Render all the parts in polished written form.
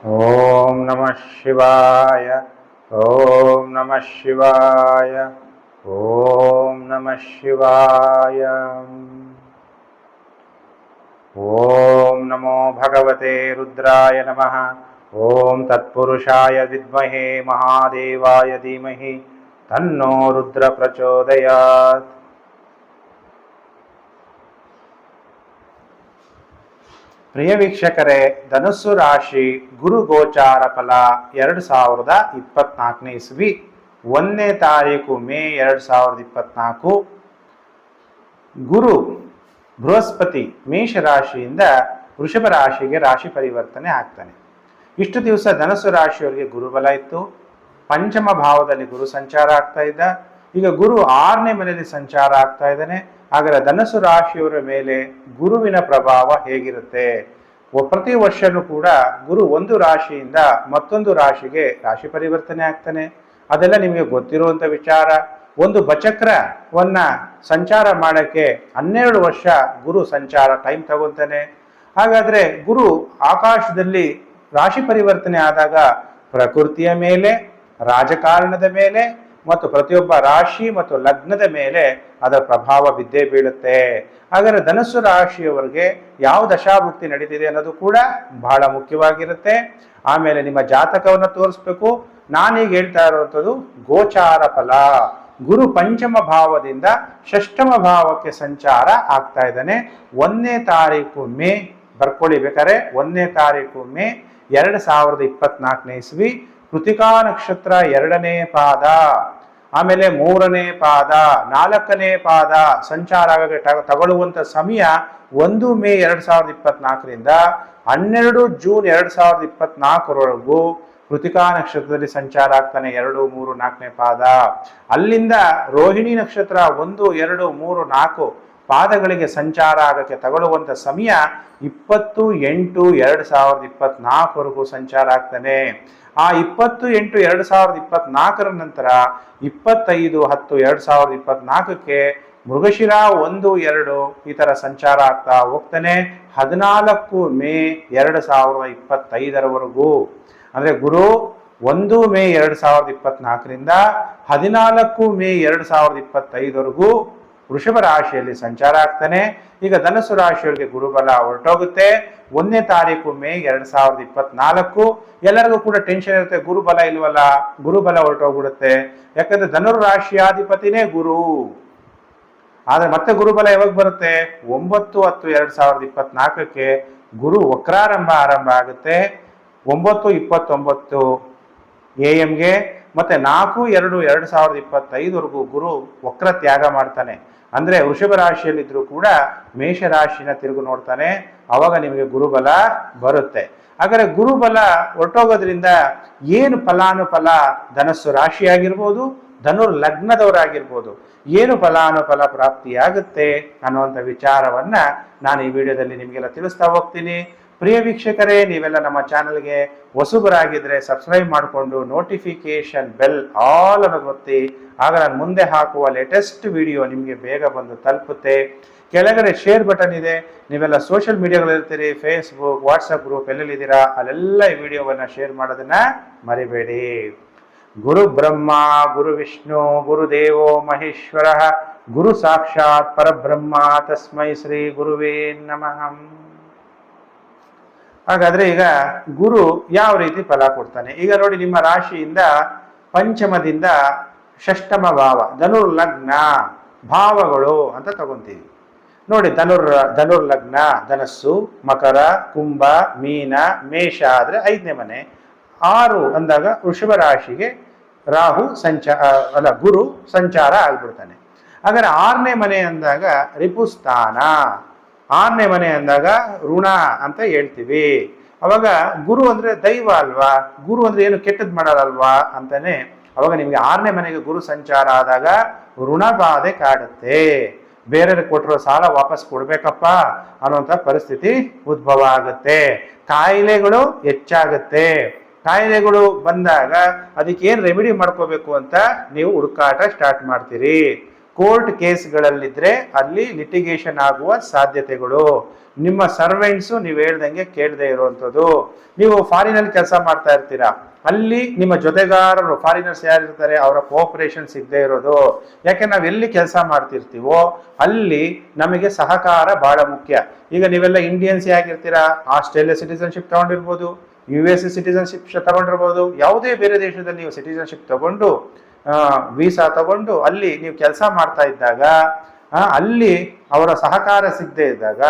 ಓಂ ನಮಃ ಶಿವಾಯ. ಓಂ ನಮಃ ಶಿವಾಯ. ಓಂ ನಮಃ ಶಿವಾಯ. ಓಂ ನಮೋ ಭಗವತೆ ರುದ್ರಾಯ ನಮಃ. ಓಂ ತತ್ಪುರುಷಾಯ ವಿದ್ಮಹೇ ಮಹಾದೇವಾಯ ಧೀಮಹಿ ತನ್ನೋ ರುದ್ರ ಪ್ರಚೋದಯಾತ್. ಪ್ರಿಯ ವೀಕ್ಷಕರೇ, ಧನುಸ್ಸು ರಾಶಿ ಗುರು ಗೋಚಾರ ಫಲ 2024 ಇಸ್ವಿ 1ನೇ ತಾರೀಕು ಮೇ 2024. ಗುರು ಬೃಹಸ್ಪತಿ ಮೇಷ ರಾಶಿಯಿಂದ ವೃಷಭ ರಾಶಿಗೆ ರಾಶಿ ಪರಿವರ್ತನೆ ಆಗ್ತಾನೆ. ಇಷ್ಟು ದಿವಸ ಧನುಸ್ಸು ರಾಶಿಯವರಿಗೆ ಗುರುಬಲ ಇತ್ತು. ಪಂಚಮ ಭಾವದಲ್ಲಿ ಗುರು ಸಂಚಾರ ಆಗ್ತಾ ಇದ್ದ. ಈಗ ಗುರು 6ನೇ ಮನೆಯಲ್ಲಿ ಸಂಚಾರ ಆಗ್ತಾ ಇದ್ದಾನೆ. ಹಾಗಾದರೆ ಧನುಸ್ಸು ರಾಶಿಯವರ ಮೇಲೆ ಗುರುವಿನ ಪ್ರಭಾವ ಹೇಗಿರುತ್ತೆ? ಪ್ರತಿ ವರ್ಷನೂ ಕೂಡ ಗುರು ಒಂದು ರಾಶಿಯಿಂದ ಮತ್ತೊಂದು ರಾಶಿಗೆ ರಾಶಿ ಪರಿವರ್ತನೆ ಆಗ್ತಾನೆ. ಅದೆಲ್ಲ ನಿಮಗೆ ಗೊತ್ತಿರುವಂಥ ವಿಚಾರ. ಒಂದು ಬಚಕ್ರವನ್ನ ಸಂಚಾರ ಮಾಡೋಕ್ಕೆ 12 ವರ್ಷ ಗುರು ಸಂಚಾರ ಟೈಮ್ ತಗೊತಾನೆ. ಹಾಗಾದರೆ ಗುರು ಆಕಾಶದಲ್ಲಿ ರಾಶಿ ಪರಿವರ್ತನೆ ಆದಾಗ ಪ್ರಕೃತಿಯ ಮೇಲೆ, ರಾಜಕಾರಣದ ಮೇಲೆ ಮತ್ತು ಪ್ರತಿಯೊಬ್ಬ ರಾಶಿ ಮತ್ತು ಲಗ್ನದ ಮೇಲೆ ಅದರ ಪ್ರಭಾವ ಬಿದ್ದೇ ಬೀಳುತ್ತೆ. ಹಾಗಾದರೆ ಧನುಸ್ಸು ರಾಶಿಯವರಿಗೆ ಯಾವ ದಶಾಭುಕ್ತಿ ನಡೀತಿದೆ ಅನ್ನೋದು ಕೂಡ ಬಹಳ ಮುಖ್ಯವಾಗಿರುತ್ತೆ. ಆಮೇಲೆ ನಿಮ್ಮ ಜಾತಕವನ್ನು ತೋರಿಸ್ಬೇಕು. ನಾನೀಗ ಹೇಳ್ತಾ ಇರುವಂಥದ್ದು ಗೋಚಾರ ಫಲ. ಗುರು ಪಂಚಮ ಭಾವದಿಂದ ಷಷ್ಠಮ ಭಾವಕ್ಕೆ ಸಂಚಾರ ಆಗ್ತಾ ಇದ್ದಾನೆ. 1ನೇ ತಾರೀಕು ಮೇ, ಬರ್ಕೊಳ್ಳಿ ಬೇಕಾರೆ, 1ನೇ ತಾರೀಕು ಮೇ 2024 ಇಸ್ವಿ ಕೃತಿಕಾ ನಕ್ಷತ್ರ 2ನೇ ಪಾದ, ಆಮೇಲೆ 3ನೇ ಪಾದ, 4ನೇ ಪಾದ ಸಂಚಾರ ತಗೊಳ್ಳುವಂಥ ಸಮಯ 1 ಮೇ 2024ರಿಂದ 12 ಜೂನ್ 2024ವರೆಗೂ ಕೃತಿಕಾ ನಕ್ಷತ್ರದಲ್ಲಿ ಸಂಚಾರ ಆಗ್ತಾನೆ. 2, 3, 4ನೇ ಪಾದ. ಅಲ್ಲಿಂದ ರೋಹಿಣಿ ನಕ್ಷತ್ರ 1, 2, 3, 4 ಪಾದಗಳಿಗೆ ಸಂಚಾರ ಆಗಕ್ಕೆ ತಗೊಳ್ಳುವಂಥ ಸಮಯ 20-8-2024ವರೆಗೂ ಸಂಚಾರ ಆಗ್ತಾನೆ. ಆ 20-8-2024 ನಂತರ 25-10-2024ಕ್ಕೆ ಮೃಗಶಿರ 1, 2 ಈ ಥರ ಸಂಚಾರ ಆಗ್ತಾ ಹೋಗ್ತಾನೆ. 14 ಮೇ 2025ವರೆಗೂ. ಅಂದರೆ ಗುರು 1 ಮೇ 2024ರಿಂದ 14 ಮೇ 2025ವರೆಗೂ ವೃಷಭ ರಾಶಿಯಲ್ಲಿ ಸಂಚಾರ ಆಗ್ತಾನೆ. ಈಗ ಧನುಸ್ಸು ರಾಶಿಯವರಿಗೆ ಗುರುಬಲ ಹೊರಟೋಗುತ್ತೆ. 1ನೇ ತಾರೀಕು ಮೇ 2024. ಎಲ್ಲರಿಗೂ ಕೂಡ ಟೆನ್ಷನ್ ಇರುತ್ತೆ, ಗುರುಬಲ ಇಲ್ವಲ್ಲ, ಗುರುಬಲ ಹೊರಟೋಗ್ಬಿಡುತ್ತೆ. ಯಾಕಂದ್ರೆ ಧನುರ್ ರಾಶಿಯಾಧಿಪತಿನೇ ಗುರು. ಆದ್ರೆ ಮತ್ತೆ ಗುರುಬಲ ಯಾವಾಗ ಬರುತ್ತೆ? 9-10-2024ಕ್ಕೆ ಗುರು ವಕ್ರಾರಂಭ ಆರಂಭ ಆಗುತ್ತೆ. 9:29 AM ಮತ್ತೆ 4-2-2025ವರೆಗೂ ಗುರು ವಕ್ರ ತ್ಯಾಗ ಮಾಡ್ತಾನೆ. ಅಂದ್ರೆ ವೃಷಭ ರಾಶಿಯಲ್ಲಿದ್ರೂ ಕೂಡ ಮೇಷ ರಾಶಿನ ತಿರುಗು ನೋಡ್ತಾನೆ. ಅವಾಗ ನಿಮಗೆ ಗುರುಬಲ ಬರುತ್ತೆ. ಹಾಗಾದ್ರೆ ಗುರುಬಲ ಹೊರಟೋಗೋದ್ರಿಂದ ಏನು ಫಲಾನುಫಲ ಧನಸ್ಸು ರಾಶಿಯಾಗಿರ್ಬೋದು, ಧನುರ್ ಲಗ್ನದವರಾಗಿರ್ಬೋದು, ಏನು ಫಲಾನುಫಲ ಪ್ರಾಪ್ತಿಯಾಗುತ್ತೆ ಅನ್ನುವಂಥ ವಿಚಾರವನ್ನ ನಾನು ಈ ವಿಡಿಯೋದಲ್ಲಿ ನಿಮಗೆಲ್ಲ ತಿಳಿಸ್ತಾ ಹೋಗ್ತೀನಿ. ಪ್ರಿಯ ವೀಕ್ಷಕರೇ, ನೀವೆಲ್ಲ ನಮ್ಮ ಚಾನಲ್ಗೆ ಹೊಸಬರಾಗಿದ್ರೆ ಸಬ್ಸ್ಕ್ರೈಬ್ ಮಾಡಿಕೊಂಡು ನೋಟಿಫಿಕೇಶನ್ ಬೆಲ್ ಆಲ್ ಅನ್ನೋದು ಒತ್ತಿ. ಆಗ ನಾನು ಮುಂದೆ ಹಾಕುವ ಲೇಟೆಸ್ಟ್ ವಿಡಿಯೋ ನಿಮಗೆ ಬೇಗ ಬಂದು ತಲುಪುತ್ತೆ. ಕೆಳಗಡೆ ಶೇರ್ ಬಟನ್ ಇದೆ. ನೀವೆಲ್ಲ ಸೋಷಿಯಲ್ ಮೀಡಿಯಾಗಳಿರ್ತೀರಿ, ಫೇಸ್ಬುಕ್, ವಾಟ್ಸಪ್ ಗ್ರೂಪ್ ಎಲ್ಲೆಲ್ಲಿದ್ದೀರಾ ಅಲ್ಲೆಲ್ಲ ಈ ವಿಡಿಯೋವನ್ನು ಶೇರ್ ಮಾಡೋದನ್ನ ಮರಿಬೇಡಿ. ಗುರು ಬ್ರಹ್ಮ ಗುರು ವಿಷ್ಣು ಗುರುದೇವೋ ಮಹೇಶ್ವರ ಗುರು ಸಾಕ್ಷಾತ್ ಪರಬ್ರಹ್ಮ ತಸ್ಮೈ ಶ್ರೀ ಗುರುವೇ ನಮಃ. ಹಾಗಾದ್ರೆ ಈಗ ಗುರು ಯಾವ ರೀತಿ ಫಲ ಕೊಡ್ತಾನೆ? ಈಗ ನೋಡಿ, ನಿಮ್ಮ ರಾಶಿಯಿಂದ ಪಂಚಮದಿಂದ ಷಷ್ಠಮ ಭಾವ, ಧನುರ್ ಲಗ್ನ ಭಾವಗಳು ಅಂತ ತಗೊಂತೀವಿ ನೋಡಿ. ಧನುರ್ ಲಗ್ನ ಧನಸ್ಸು, ಮಕರ, ಕುಂಭ, ಮೀನ, ಮೇಷ ಆದ್ರೆ 5ನೇ ಮನೆ. 6 ಅಂದಾಗ ವೃಷಭ ರಾಶಿಗೆ ರಾಹು ಗುರು ಸಂಚಾರ ಆಗ್ಬಿಡ್ತಾನೆ. ಹಾಗಾದ್ರೆ 6ನೇ ಮನೆ ಅಂದಾಗ ರಿಪುಸ್ಥಾನ, 6ನೇ ಮನೆ ಅಂದಾಗ ಋಣ ಅಂತ ಹೇಳ್ತೀವಿ. ಅವಾಗ ಗುರು ಅಂದ್ರೆ ದೈವ ಅಲ್ವಾ, ಗುರು ಅಂದ್ರೆ ಏನು ಕೆಟ್ಟದ್ ಮಾಡಲ್ಲಲ್ವಾ ಅಂತಾನೆ. ಅವಾಗ ನಿಮ್ಗೆ 6ನೇ ಮನೆಗೆ ಗುರು ಸಂಚಾರ ಆದಾಗ ಋಣ ಬಾಧೆ ಕಾಡುತ್ತೆ. ಬೇರೆಯವ್ರಿಗೆ ಕೊಟ್ಟಿರೋ ಸಾಲ ವಾಪಸ್ ಕೊಡ್ಬೇಕಪ್ಪ ಅನ್ನುವಂಥ ಪರಿಸ್ಥಿತಿ ಉದ್ಭವ ಆಗುತ್ತೆ. ಕಾಯಿಲೆಗಳು ಹೆಚ್ಚಾಗುತ್ತೆ. ಕಾಯಿಲೆಗಳು ಬಂದಾಗ ಅದಕ್ಕೆ ಏನು ರೆಮಿಡಿ ಮಾಡ್ಕೋಬೇಕು ಅಂತ ನೀವು ಹುಡುಕಾಟ ಸ್ಟಾರ್ಟ್ ಮಾಡ್ತೀರಿ. ಕೋರ್ಟ್ ಕೇಸ್ಗಳಲ್ಲಿದ್ರೆ ಅಲ್ಲಿ ಲಿಟಿಗೇಷನ್ ಆಗುವ ಸಾಧ್ಯತೆಗಳು. ನಿಮ್ಮ ಸರ್ವೆಂಟ್ಸು ನೀವು ಹೇಳ್ದಂಗೆ ಕೇಳದೆ ಇರುವಂಥದ್ದು. ನೀವು ಫಾರಿನಲ್ಲಿ ಕೆಲಸ ಮಾಡ್ತಾ ಇರ್ತೀರಾ, ಅಲ್ಲಿ ನಿಮ್ಮ ಜೊತೆಗಾರರು ಫಾರಿನರ್ಸ್ ಯಾರಿರ್ತಾರೆ ಅವರ ಕೋಆಪರೇಷನ್ ಸಿಗದೆ ಇರೋದು. ಯಾಕೆ ನಾವು ಎಲ್ಲಿ ಕೆಲಸ ಮಾಡ್ತಿರ್ತೀವೋ ಅಲ್ಲಿ ನಮಗೆ ಸಹಕಾರ ಬಹಳ ಮುಖ್ಯ. ಈಗ ನೀವೆಲ್ಲ ಇಂಡಿಯನ್ಸ್ ಆಗಿರ್ತೀರಾ, ಆಸ್ಟ್ರೇಲಿಯಾ ಸಿಟಿಸನ್ಶಿಪ್ ತಗೊಂಡಿರ್ಬೋದು, US ಸಿಟಿಸನ್ಶಿಪ್ ತಗೊಂಡಿರ್ಬೋದು, ಯಾವುದೇ ಬೇರೆ ದೇಶದಲ್ಲಿ ನೀವು ಸಿಟಿಸನ್ಶಿಪ್ ತಗೊಂಡು ವೀಸಾ ತಗೊಂಡು ಅಲ್ಲಿ ನೀವು ಕೆಲಸ ಮಾಡ್ತಾ ಇದ್ದಾಗ ಅಲ್ಲಿ ಅವರ ಸಹಕಾರ ಸಿಗದೆ ಇದ್ದಾಗ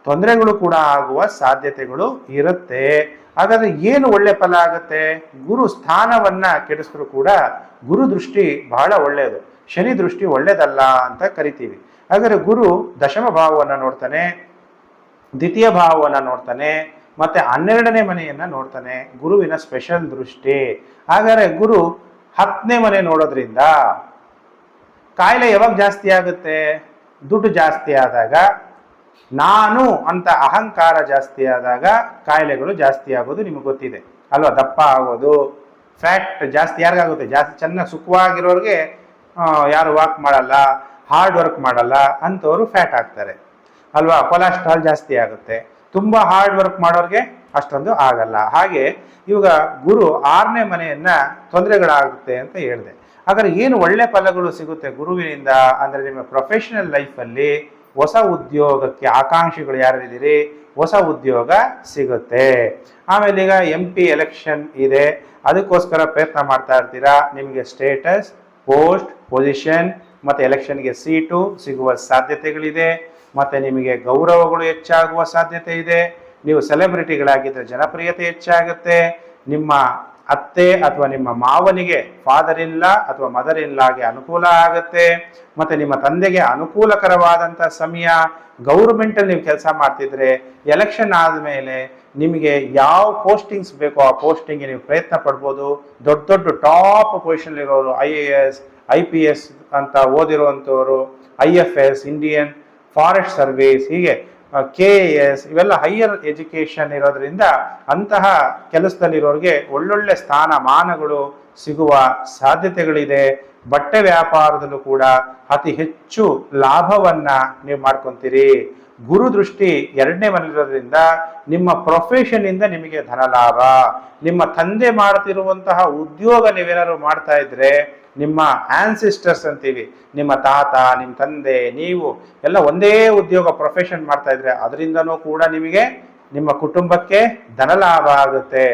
ತೊಂದರೆಗಳು ಕೂಡ ಆಗುವ ಸಾಧ್ಯತೆಗಳು ಇರುತ್ತೆ. ಹಾಗಾದ್ರೆ ಏನು ಒಳ್ಳೆ ಫಲ ಆಗುತ್ತೆ? ಗುರು ಸ್ಥಾನವನ್ನ ಕೆಡಿಸಿದ್ರು ಕೂಡ ಗುರು ದೃಷ್ಟಿ ಬಹಳ ಒಳ್ಳೆಯದು, ಶನಿ ದೃಷ್ಟಿ ಒಳ್ಳೇದಲ್ಲ ಅಂತ ಕರಿತೀವಿ. ಹಾಗಾದ್ರೆ ಗುರು ದಶಮ ಭಾವವನ್ನ ನೋಡ್ತಾನೆ, ದ್ವಿತೀಯ ಭಾವವನ್ನ ನೋಡ್ತಾನೆ, ಮತ್ತೆ 12ನೇ ಮನೆಯನ್ನ ನೋಡ್ತಾನೆ. ಗುರುವಿನ ಸ್ಪೆಷಲ್ ದೃಷ್ಟಿ. ಹಾಗಾದ್ರೆ ಗುರು 10ನೇ ಮನೆ ನೋಡೋದ್ರಿಂದ ಕಾಯಿಲೆ ಯಾವಾಗ ಜಾಸ್ತಿ ಆಗುತ್ತೆ? ದುಡ್ಡು ಜಾಸ್ತಿ ಆದಾಗ, ನಾನು ಅಂತ ಅಹಂಕಾರ ಜಾಸ್ತಿ ಆದಾಗ ಕಾಯಿಲೆಗಳು ಜಾಸ್ತಿ ಆಗೋದು ನಿಮಗೆ ಗೊತ್ತಿದೆ ಅಲ್ವಾ. ದಪ್ಪ ಆಗೋದು, ಫ್ಯಾಟ್ ಜಾಸ್ತಿ ಯಾರಿಗಾಗುತ್ತೆ? ಜಾಸ್ತಿ ಚೆನ್ನಾಗಿ ಸುಖವಾಗಿರೋರಿಗೆ ಯಾರು ವಾಕ್ ಮಾಡಲ್ಲ, ಹಾರ್ಡ್ ವರ್ಕ್ ಮಾಡಲ್ಲ ಅಂಥವ್ರು ಫ್ಯಾಟ್ ಆಗ್ತಾರೆ ಅಲ್ವಾ. ಕೊಲೆಸ್ಟ್ರಾಲ್ ಜಾಸ್ತಿ ಆಗುತ್ತೆ. ತುಂಬ ಹಾರ್ಡ್ ವರ್ಕ್ ಮಾಡೋರಿಗೆ ಅಷ್ಟೊಂದು ಆಗಲ್ಲ. ಹಾಗೆ ಇವಾಗ ಗುರು 6ನೇ ಮನೆಯನ್ನ ತೊಂದರೆಗಳಾಗುತ್ತೆ ಅಂತ ಹೇಳಿದೆ. ಹಾಗಾದ್ರೆ ಏನು ಒಳ್ಳೆ ಫಲಗಳು ಸಿಗುತ್ತೆ ಗುರುವಿನಿಂದ ಅಂದ್ರೆ, ನಿಮ್ಮ ಪ್ರೊಫೆಷನಲ್ ಲೈಫಲ್ಲಿ ಹೊಸ ಉದ್ಯೋಗಕ್ಕೆ ಆಕಾಂಕ್ಷಿಗಳು ಯಾರಿದ್ದೀರಿ, ಹೊಸ ಉದ್ಯೋಗ ಸಿಗುತ್ತೆ. ಆಮೇಲೆ ಈಗ MP ಎಲೆಕ್ಷನ್ ಇದೆ, ಅದಕ್ಕೋಸ್ಕರ ಪ್ರಯತ್ನ ಮಾಡ್ತಾ ಇರ್ತೀರಾ. ನಿಮಗೆ ಸ್ಟೇಟಸ್, ಪೋಸ್ಟ್, ಪೊಸಿಷನ್ ಮತ್ತೆ ಎಲೆಕ್ಷನ್ಗೆ ಸೀಟು ಸಿಗುವ ಸಾಧ್ಯತೆಗಳಿದೆ. ಮತ್ತೆ ನಿಮಗೆ ಗೌರವಗಳು ಹೆಚ್ಚಾಗುವ ಸಾಧ್ಯತೆ ಇದೆ. ನೀವು ಸೆಲೆಬ್ರಿಟಿಗಳಾಗಿದ್ದರೆ ಜನಪ್ರಿಯತೆ ಹೆಚ್ಚಾಗುತ್ತೆ. ನಿಮ್ಮ ಅತ್ತೆ ಅಥವಾ ನಿಮ್ಮ ಮಾವನಿಗೆ ಫಾದರ್ ಇನ್ ಲಾ ಅಥವಾ ಮದರ್ ಇನ್ ಲಾಗೆ ಅನುಕೂಲ ಆಗುತ್ತೆ. ಮತ್ತೆ ನಿಮ್ಮ ತಂದೆಗೆ ಅನುಕೂಲಕರವಾದಂಥ ಸಮಯ. ಗೌರ್ಮೆಂಟಲ್ಲಿ ನೀವು ಕೆಲಸ ಮಾಡ್ತಿದ್ರೆ ಎಲೆಕ್ಷನ್ ಆದಮೇಲೆ ನಿಮಗೆ ಯಾವ ಪೋಸ್ಟಿಂಗ್ಸ್ ಬೇಕೋ ಆ ಪೋಸ್ಟಿಂಗ್ಗೆ ನೀವು ಪ್ರಯತ್ನ ಪಡ್ಬೋದು. ದೊಡ್ಡ ದೊಡ್ಡ ಟಾಪ್ ಪೊಸಿಷನ್ ಇರೋರು, IAS, IPS ಅಂತ ಓದಿರುವಂಥವ್ರು, IFS, ಇಂಡಿಯನ್ ಫಾರೆಸ್ಟ್ ಸರ್ವಿಸ್, ಹೀಗೆ KAS, ಇವೆಲ್ಲ ಹೈಯರ್ ಎಜುಕೇಶನ್ ಇರೋದ್ರಿಂದ ಅಂತಹ ಕೆಲಸದಲ್ಲಿರೋರಿಗೆ ಒಳ್ಳೊಳ್ಳೆ ಸ್ಥಾನಮಾನಗಳು ಸಿಗುವ ಸಾಧ್ಯತೆಗಳಿದೆ. ಬಟ್ಟೆ ವ್ಯಾಪಾರದಲ್ಲೂ ಕೂಡ ಅತಿ ಹೆಚ್ಚು ಲಾಭವನ್ನ ನೀವು ಮಾಡ್ಕೊಂತೀರಿ. ಗುರು ದೃಷ್ಟಿ 2ನೇ ಮನೆಯಲ್ಲಿರೋದ್ರಿಂದ ನಿಮ್ಮ ಪ್ರೊಫೆಷನ್ ಇಂದ ನಿಮಗೆ ಧನ ಲಾಭ. ನಿಮ್ಮ ತಂದೆ ಮಾಡ್ತಿರುವಂತಹ ಉದ್ಯೋಗ ನೀವೇನಾದ್ರು ಮಾಡ್ತಾ ಇದ್ರೆ, ನಿಮ್ಮ ಆನ್ಸಿಸ್ಟರ್ಸ್ ಅಂತೀವಿ, ನಿಮ್ಮ ತಾತ, ನಿಮ್ಮ ತಂದೆ, ನೀವು ಎಲ್ಲ ಒಂದೇ ಉದ್ಯೋಗ ಪ್ರೊಫೆಷನ್ ಮಾಡ್ತಾ ಇದ್ರೆ ಅದರಿಂದನೂ ಕೂಡ ನಿಮಗೆ ನಿಮ್ಮ ಕುಟುಂಬಕ್ಕೆ ಧನ ಲಾಭ ಆಗುತ್ತೆ.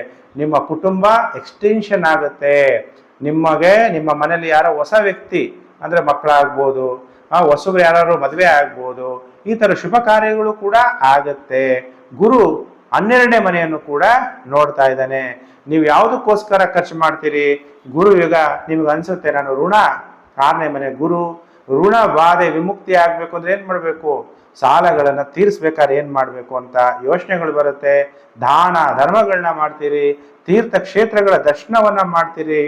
ನಿಮ್ಮ ಕುಟುಂಬ ಎಕ್ಸ್ಟೆನ್ಷನ್ ಆಗುತ್ತೆ. ನಿಮಗೆ ನಿಮ್ಮ ಮನೆಯಲ್ಲಿ ಯಾರೋ ಹೊಸ ವ್ಯಕ್ತಿ ಅಂದ್ರೆ ಮಕ್ಕಳಾಗ್ಬೋದು, ಹೊಸಬ್ರು ಯಾರು ಮದುವೆ ಆಗ್ಬೋದು, ಈ ತರ ಶುಭ ಕಾರ್ಯಗಳು ಕೂಡ ಆಗತ್ತೆ. ಗುರು 12ನೇ ಮನೆಯನ್ನು ಕೂಡ ನೋಡ್ತಾ ಇದ್ದಾನೆ. ನೀವು ಯಾವುದಕ್ಕೋಸ್ಕರ ಖರ್ಚು ಮಾಡ್ತೀರಿ? ಗುರು ಈಗ ನಿಮ್ಗೆ ಅನ್ಸುತ್ತೆ ನಾನು ಋಣ, 6ನೇ ಮನೆ ಗುರು, ಋಣ ಬಾಧೆ ವಿಮುಕ್ತಿ ಆಗ್ಬೇಕು ಅಂದ್ರೆ ಏನ್ ಮಾಡ್ಬೇಕು? ಸಾಲಗಳನ್ನ ತೀರಿಸ್ಬೇಕಾದ್ರೆ ಏನ್ ಮಾಡ್ಬೇಕು ಅಂತ ಯೋಚನೆಗಳು ಬರುತ್ತೆ. ದಾನ ಧರ್ಮಗಳನ್ನ ಮಾಡ್ತೀರಿ, ತೀರ್ಥ ಕ್ಷೇತ್ರಗಳ ದರ್ಶನವನ್ನ ಮಾಡ್ತೀರಿ,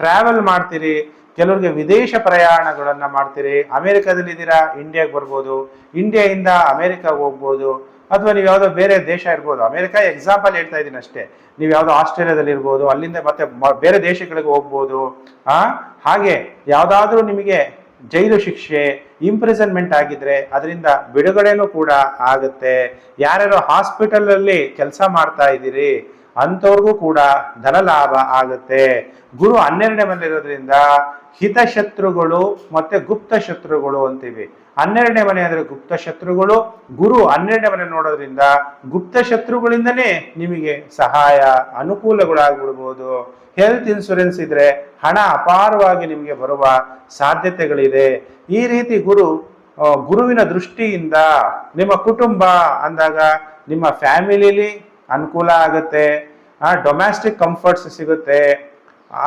ಟ್ರಾವೆಲ್ ಮಾಡ್ತೀರಿ, ಕೆಲವರಿಗೆ ವಿದೇಶ ಪ್ರಯಾಣಗಳನ್ನ ಮಾಡ್ತೀರಿ. ಅಮೆರಿಕದಲ್ಲಿ ಇದ್ದೀರಾ, ಇಂಡಿಯಾಗೆ ಬರ್ಬೋದು, ಇಂಡಿಯಾದಿಂದ ಅಮೆರಿಕಾಗೆ ಹೋಗ್ಬೋದು, ಅಥವಾ ನೀವು ಯಾವುದೋ ಬೇರೆ ದೇಶ ಇರ್ಬೋದು. ಅಮೆರಿಕ ಎಕ್ಸಾಂಪಲ್ ಹೇಳ್ತಾ ಇದ್ದೀನಿ ಅಷ್ಟೇ. ನೀವು ಯಾವುದೋ ಆಸ್ಟ್ರೇಲಿಯಾದಲ್ಲಿ ಇರ್ಬೋದು, ಅಲ್ಲಿಂದ ಮತ್ತೆ ಬೇರೆ ದೇಶಗಳಿಗೆ ಹೋಗ್ಬೋದು. ಹಾಗೆ ಯಾವುದಾದ್ರೂ ನಿಮಗೆ ಜೈಲು ಶಿಕ್ಷೆ, ಇಂಪ್ರಿಸನ್ಮೆಂಟ್ ಆಗಿದ್ರೆ ಅದರಿಂದ ಬಿಡುಗಡೆನೂ ಕೂಡ ಆಗುತ್ತೆ. ಯಾರ್ಯಾರೋ ಹಾಸ್ಪಿಟಲ್ ಅಲ್ಲಿ ಕೆಲಸ ಮಾಡ್ತಾ ಇದ್ದೀರಿ ಅಂಥವ್ರಿಗೂ ಕೂಡ ಧನ ಲಾಭ ಆಗುತ್ತೆ. ಗುರು 12ನೇ ಮನೆಯಲ್ಲಿರೋದ್ರಿಂದ ಹಿತಶತ್ರುಗಳು ಮತ್ತೆ ಗುಪ್ತ ಶತ್ರುಗಳು ಅಂತೀವಿ. 12ನೇ ಮನೆ ಅಂದ್ರೆ ಗುಪ್ತ ಶತ್ರುಗಳು. ಗುರು 12ನೇ ಮನೆ ನೋಡೋದ್ರಿಂದ ಗುಪ್ತ ಶತ್ರುಗಳಿಂದನೇ ನಿಮಗೆ ಸಹಾಯ ಅನುಕೂಲಗಳಾಗ್ಬಿಡ್ಬೋದು. ಹೆಲ್ತ್ ಇನ್ಶೂರೆನ್ಸ್ ಇದ್ರೆ ಹಣ ಅಪಾರವಾಗಿ ನಿಮಗೆ ಬರುವ ಸಾಧ್ಯತೆಗಳಿದೆ. ಈ ರೀತಿ ಗುರುವಿನ ದೃಷ್ಟಿಯಿಂದ ನಿಮ್ಮ ಕುಟುಂಬ ಅಂದಾಗ ನಿಮ್ಮ ಫ್ಯಾಮಿಲಿಲಿ ಅನುಕೂಲ ಆಗುತ್ತೆ. ಡೊಮ್ಯಾಸ್ಟಿಕ್ ಕಂಫರ್ಟ್ಸ್ ಸಿಗುತ್ತೆ.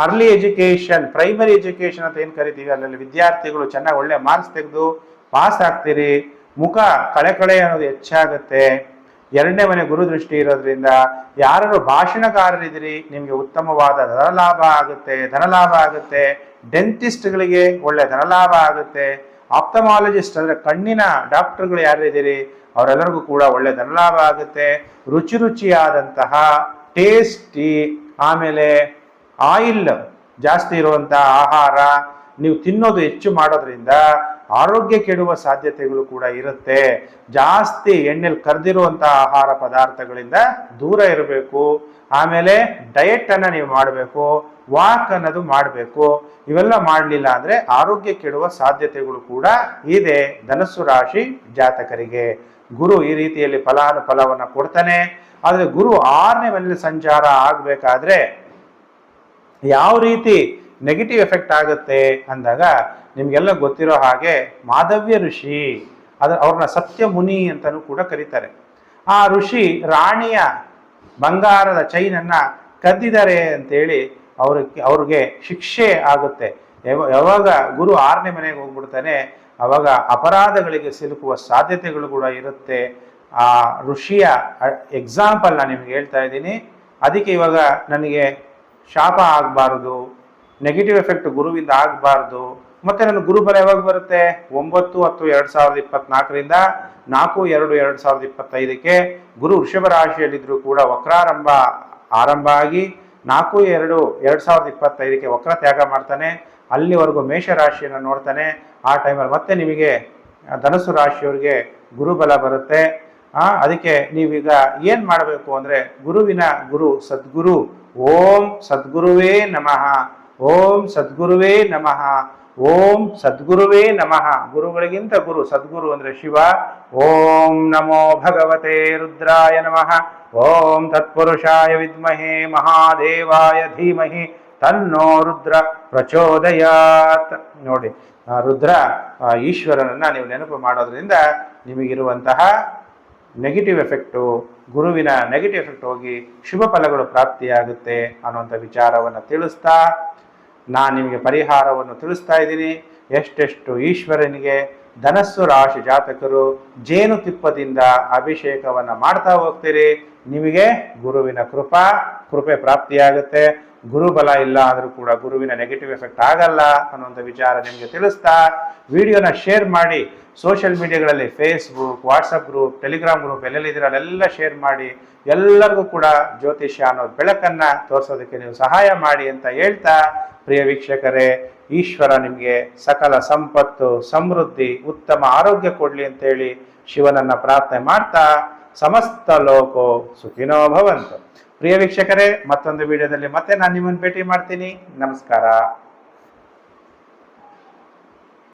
ಅರ್ಲಿ ಎಜುಕೇಶನ್, ಪ್ರೈಮರಿ ಎಜುಕೇಶನ್ ಅಂತ ಏನ್ ಕರಿತೀವಿ, ಅಲ್ಲಲ್ಲಿ ವಿದ್ಯಾರ್ಥಿಗಳು ಚೆನ್ನಾಗಿ ಒಳ್ಳೆ ಮಾರ್ಕ್ಸ್ ತೆಗೆದು ಪಾಸ್ ಆಗ್ತೀರಿ. ಮುಖ ಕಳೆ ಅನ್ನೋದು ಹೆಚ್ಚಾಗುತ್ತೆ. 2ನೇ ಮನೆ ಗುರು ದೃಷ್ಟಿ ಇರೋದ್ರಿಂದ ಯಾರು ಭಾಷಣಕಾರರಿದ್ದೀರಿ ನಿಮಗೆ ಉತ್ತಮವಾದ ಧನಲಾಭ ಆಗುತ್ತೆ. ಡೆಂಟಿಸ್ಟ್ಗಳಿಗೆ ಒಳ್ಳೆ ಧನಲಾಭ ಆಗುತ್ತೆ. ಆಪ್ತಮಾಲಜಿಸ್ಟ್ ಅಂದ್ರೆ ಕಣ್ಣಿನ ಡಾಕ್ಟರ್ಗಳು ಯಾರಿದ್ದೀರಿ ಅವರೆಲ್ಲರಿಗೂ ಕೂಡ ಒಳ್ಳೆ ಧನಲಾಭ ಆಗುತ್ತೆ. ರುಚಿಯಾದಂತಹ ಟೇಸ್ಟಿ, ಆಮೇಲೆ ಆಯಿಲ್ ಜಾಸ್ತಿ ಇರುವಂತಹ ಆಹಾರ ನೀವು ತಿನ್ನೋದು ಹೆಚ್ಚು ಮಾಡೋದ್ರಿಂದ ಆರೋಗ್ಯ ಕೆಡುವ ಸಾಧ್ಯತೆಗಳು ಕೂಡ ಇರುತ್ತೆ. ಜಾಸ್ತಿ ಎಣ್ಣೆಲಿ ಕರೆದಿರುವಂಥ ಆಹಾರ ಪದಾರ್ಥಗಳಿಂದ ದೂರ ಇರಬೇಕು. ಆಮೇಲೆ ಡಯಟ್ ಅನ್ನ ನೀವು ಮಾಡಬೇಕು, ವಾಕ್ ಅನ್ನೋದು ಮಾಡಬೇಕು. ಇವೆಲ್ಲ ಮಾಡಲಿಲ್ಲ ಅಂದ್ರೆ ಆರೋಗ್ಯ ಕೆಡುವ ಸಾಧ್ಯತೆಗಳು ಕೂಡ ಇದೆ ಧನಸ್ಸು ರಾಶಿ ಜಾತಕರಿಗೆ. ಗುರು ಈ ರೀತಿಯಲ್ಲಿ ಫಲಾನುಫಲವನ್ನು ಕೊಡ್ತಾನೆ. ಆದರೆ ಗುರು 6ನೇ ಮನೆಯಲ್ಲಿ ಸಂಚಾರ ಆಗಬೇಕಾದ್ರೆ ಯಾವ ರೀತಿ ನೆಗೆಟಿವ್ ಎಫೆಕ್ಟ್ ಆಗುತ್ತೆ ಅಂದಾಗ ನಿಮ್ಗೆಲ್ಲ ಗೊತ್ತಿರೋ ಹಾಗೆ ಮಾಧವ್ಯ ಋಷಿ, ಅವ್ರನ್ನ ಸತ್ಯ ಮುನಿ ಅಂತಲೂ ಕೂಡ ಕರೀತಾರೆ. ಆ ಋಷಿ ರಾಣಿಯ ಬಂಗಾರದ ಚೈನನ್ನ ಕದ್ದಿದ್ದಾರೆ ಅಂತೇಳಿ ಅವ್ರಿಗೆ ಶಿಕ್ಷೆ ಆಗುತ್ತೆ. ಯಾವಾಗ ಗುರು 6ನೇ ಮನೆಗೆ ಹೋಗ್ಬಿಡ್ತಾನೆ ಅವಾಗ ಅಪರಾಧಗಳಿಗೆ ಸಿಲುಕುವ ಸಾಧ್ಯತೆಗಳು ಕೂಡ ಇರುತ್ತೆ. ಆ ಋಷಿಯ ಎಕ್ಸಾಂಪಲ್ ನಾನು ನಿಮ್ಗೆ ಹೇಳ್ತಾ ಇದ್ದೀನಿ. ಅದಕ್ಕೆ ಇವಾಗ ನನಗೆ ಶಾಪ ಆಗಬಾರ್ದು, ನೆಗೆಟಿವ್ ಎಫೆಕ್ಟ್ ಗುರುವಿಂದ ಆಗಬಾರ್ದು. ಮತ್ತೆ ನನ್ನ ಗುರುಬಲ ಯಾವಾಗ ಬರುತ್ತೆ? 9/10/2024ರಿಂದ 4/2/2025ಕ್ಕೆ ಗುರು ವೃಷಭ ರಾಶಿಯಲ್ಲಿದ್ದರೂ ಕೂಡ ವಕ್ರಾರಂಭ ಆರಂಭ ಆಗಿ 4/2/2025ಕ್ಕೆ ವಕ್ರ ತ್ಯಾಗ ಮಾಡ್ತಾನೆ. ಅಲ್ಲಿವರೆಗೂ ಮೇಷರಾಶಿಯನ್ನು ನೋಡ್ತಾನೆ. ಆ ಟೈಮಲ್ಲಿ ಮತ್ತೆ ನಿಮಗೆ ಧನಸ್ಸು ರಾಶಿಯವರಿಗೆ ಗುರುಬಲ ಬರುತ್ತೆ. ಅದಕ್ಕೆ ನೀವೀಗ ಏನು ಮಾಡಬೇಕು ಅಂದರೆ ಗುರುವಿನ ಗುರು ಸದ್ಗುರು ಓಂ ಸದ್ಗುರುವೇ ನಮಃ, ಓಂ ಸದ್ಗುರುವೇ ನಮಃ, ಓಂ ಸದ್ಗುರುವೇ ನಮಃ. ಗುರುಗಳಿಗಿಂತ ಗುರು ಸದ್ಗುರು ಅಂದರೆ ಶಿವ. ಓಂ ನಮೋ ಭಗವತೆ ರುದ್ರಾಯ ನಮಃ, ಓಂ ತತ್ಪುರುಷಾಯ ವಿದ್ಮಹೇ ಮಹಾದೇವಾಯ ಧೀಮಹಿ ತನ್ನೋ ರುದ್ರ ಪ್ರಚೋದಯಾತ್. ನೋಡಿ, ರುದ್ರ ಈಶ್ವರನನ್ನ ನೀವು ನೆನಪು ಮಾಡೋದ್ರಿಂದ ನಿಮಗಿರುವಂತಹ ನೆಗೆಟಿವ್ ಎಫೆಕ್ಟು, ಗುರುವಿನ ನೆಗೆಟಿವ್ ಎಫೆಕ್ಟ್ ಹೋಗಿ ಶುಭ ಫಲಗಳು ಪ್ರಾಪ್ತಿಯಾಗುತ್ತೆ ಅನ್ನುವಂಥ ವಿಚಾರವನ್ನು ತಿಳಿಸ್ತಾ ನಾನು ನಿಮಗೆ ಪರಿಹಾರವನ್ನು ತಿಳಿಸ್ತಾ ಇದ್ದೀನಿ. ಎಷ್ಟೆಷ್ಟು ಈಶ್ವರನಿಗೆ ಧನಸ್ಸು ರಾಶಿ ಜಾತಕರು ಜೇನುತಿಪ್ಪದಿಂದ ಅಭಿಷೇಕವನ್ನು ಮಾಡ್ತಾ ಹೋಗ್ತೀರಿ, ನಿಮಗೆ ಗುರುವಿನ ಕೃಪೆ ಪ್ರಾಪ್ತಿಯಾಗುತ್ತೆ. ಗುರುಬಲ ಇಲ್ಲ ಆದರೂ ಕೂಡ ಗುರುವಿನ ನೆಗೆಟಿವ್ ಎಫೆಕ್ಟ್ ಆಗಲ್ಲ ಅನ್ನುವಂಥ ವಿಚಾರ ನಿಮಗೆ ತಿಳಿಸ್ತಾ ವಿಡಿಯೋನ ಶೇರ್ ಮಾಡಿ. ಸೋಷಿಯಲ್ ಮೀಡಿಯಾಗಳಲ್ಲಿ Facebook, WhatsApp group, Telegram group ಎಲ್ಲೆಲ್ಲಿದ್ದೀರ ಅಲ್ಲೆಲ್ಲ ಶೇರ್ ಮಾಡಿ. ಎಲ್ಲರಿಗೂ ಕೂಡ ಜ್ಯೋತಿಷ್ಯ ಅನ್ನೋದು ಬೆಳಕನ್ನ ತೋರಿಸೋದಕ್ಕೆ ನೀವು ಸಹಾಯ ಮಾಡಿ ಅಂತ ಹೇಳ್ತಾ, ಪ್ರಿಯ ವೀಕ್ಷಕರೇ, ಈಶ್ವರ ನಿಮಗೆ ಸಕಲ ಸಂಪತ್ತು, ಸಮೃದ್ಧಿ, ಉತ್ತಮ ಆರೋಗ್ಯ ಕೊಡ್ಲಿ ಅಂತೇಳಿ ಶಿವನನ್ನ ಪ್ರಾರ್ಥನೆ ಮಾಡ್ತಾ ಸಮಸ್ತ ಲೋಕೋ ಸುಖಿನೋ ಭವಂತು. ಪ್ರಿಯ ವೀಕ್ಷಕರೇ, ಮತ್ತೊಂದು ವಿಡಿಯೋದಲ್ಲಿ ಮತ್ತೆ ನಾನು ನಿಮ್ಮನ್ನು ಭೇಟಿ ಮಾಡ್ತೀನಿ. ನಮಸ್ಕಾರ.